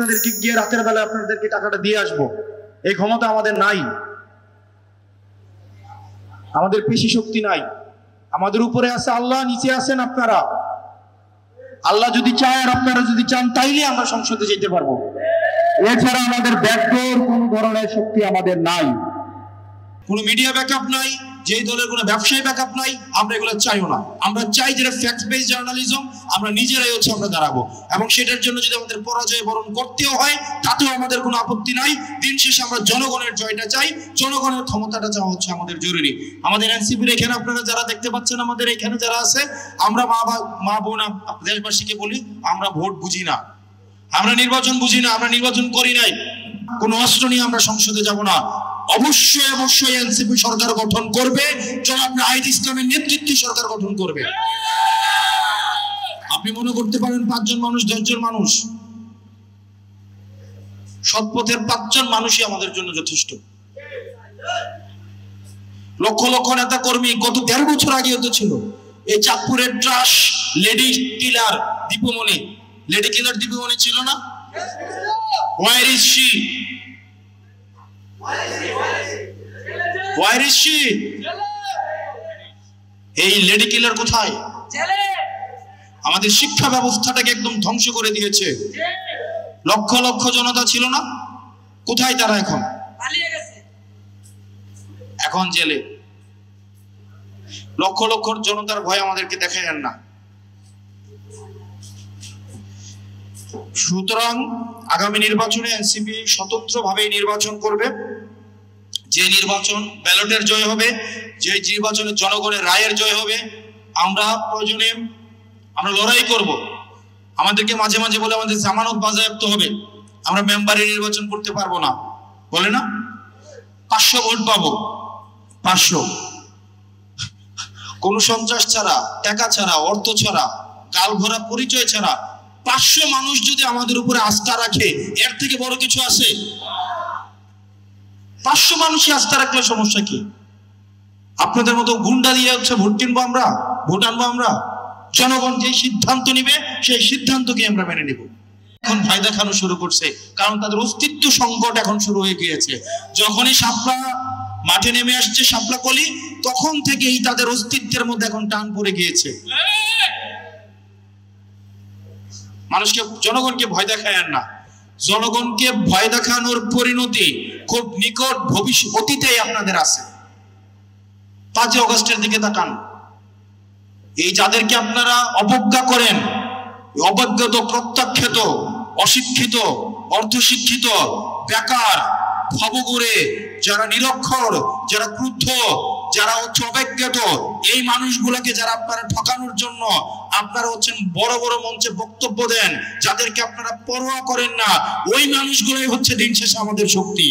আপনাদেরকে গিয়ে রাতের বেলা আপনাদেরকে টাকাটা দিয়ে আসবো, এই ক্ষমতা আমাদের নাই। আমাদের পেশি শক্তি নাই। আমাদের উপরে আছে আল্লাহ, নিচে আছেন আপনারা। আল্লাহ যদি চায় আর আপনারা যদি চান তাইলে আমরা সংসদে যেতে পারবো। এছাড়া আমাদের ব্যাকডোর কোন ধরনের শক্তি আমাদের নাই। কোন মিডিয়া ব্যাকআপ নাই, যেই দলের কোনো ব্যবসায়ী ব্যাকআপ নাই, আমরা এগুলো চাইও না। আমরা চাই যেটা ফ্যাক্ট বেসড জার্নালিজম, আমরা নিজেরাই হচ্ছে আমরা দাঁড়াবো, এবং সেটার জন্য যদি আমাদের পরাজয় বরণ করতেও হয় তাতেও আমাদের কোনো আপত্তি নাই। দিন শেষে আমরা জনগণের জয়টা চাই, জনগণের ক্ষমতাটা চাওয়া হচ্ছে আমাদের জরুরি। আমাদের এনসিপির এখানে আপনারা যারা দেখতে পাচ্ছেন, আমাদের এখানে যারা আছে, আমরা মা বোন দেশবাসীকে বলি, আমরা ভোট বুঝি না, আমরা নির্বাচন বুঝি না, আমরা নির্বাচন করি নাই। কোনো অস্ত্র নিয়ে আমরা সংসদে যাব না। অবশ্যই অবশ্যই এনসিপি সরকার গঠন করবে, জনাব নাহিদ ইসলামের নেতৃত্বে সরকার গঠন করবে। আপনি মনে করতে পারেন 5 জন মানুষ, 10 জন মানুষ, সৎপথের 5 জন মানুষই আমাদের জন্য যথেষ্ট। লক্ষ লক্ষ নেতা কর্মী গত 13 বছর আগে হতে ছিল। এই চাঁদপুরের trash lady killer Dipu Moni, lady killer Dipu Moni ছিল না? Where is she? Where is she? এই লেডি কিলার কোথায়? আমাদের শিক্ষা ব্যবস্থাটাকে একদম ধ্বংস করে দিয়েছে। লক্ষ লক্ষ জনতা ছিল না? কোথায় তারা? এখন পালিয়ে গেছে, এখন জেলে। লক্ষ লক্ষ জনতার ভয় আমাদেরকে দেখায় না। সুতরাং আগামী নির্বাচনে এনসিপি স্বতন্ত্রভাবে নির্বাচন করবে। যে নির্বাচন ব্যালটের জয় হবে, যে নির্বাচনে জনগণের রায়ের জয় হবে, আমরা প্রয়োজনে আমরা লড়াই করব। আমাদেরকে মাঝে মাঝে বলে আমাদের জামানত বাজেয়াপ্ত হবে, আমরা মেম্বারে নির্বাচন করতে পারবো না, বলে না? 500 ভোট পাবো, 500, কোন সন্ত্রাস ছাড়া, টাকা ছাড়া, অর্থ ছাড়া, গাল ভরা পরিচয় ছাড়া 500 মানুষ যদি আমাদের উপরে আস্থা রাখে, এর থেকে বড় কিছু আছে? 500 মানুষই আস্থা রাখলে সমস্যা কি? আপনাদের মতো গুন্ডা দিয়ে হচ্ছে ভোট কিনবো আমরা, ভোট আনবো আমরা? জনগণ যে সিদ্ধান্ত নিবে সেই সিদ্ধান্তকে আমরা মেনে নিব। এখন ভয় দেখানো শুরু করছে, কারণ তাদের অস্তিত্ব সংকট এখন শুরু হয়ে গিয়েছে। যখনই শাপলা মাঠে নেমে আসছে, শাপলা কলি, তখন থেকেই তাদের অস্তিত্বের মধ্যে এখন টান পড়ে গিয়েছে। মানুষকে, জনগণকে ভয় দেখায় না। জনগণকে ভয় দেখানোর পরিণতি খুব নিকট ভবিষ্যৎ অতীতেই আপনাদের আছে। 5 আগস্টের দিকে তাকান। এই যাদেরকে আপনারা অবজ্ঞা করেন, অবজ্ঞাত, প্রত্যাখ্যাত, অশিক্ষিত, অর্ধশিক্ষিত, বেকার, খবগুড়ে, যারা নিরক্ষর, যারা ক্রুদ্ধ, যারা হচ্ছে অবজ্ঞাত, এই মানুষগুলোকে যারা আপনারা ঠকানোর জন্য আপনারা হচ্ছেন বড় বড় মঞ্চে বক্তব্য দেন, যাদেরকে আপনারা পরোয়া করেন না, ওই মানুষগুলোই হচ্ছে দিন শেষে আমাদের শক্তি।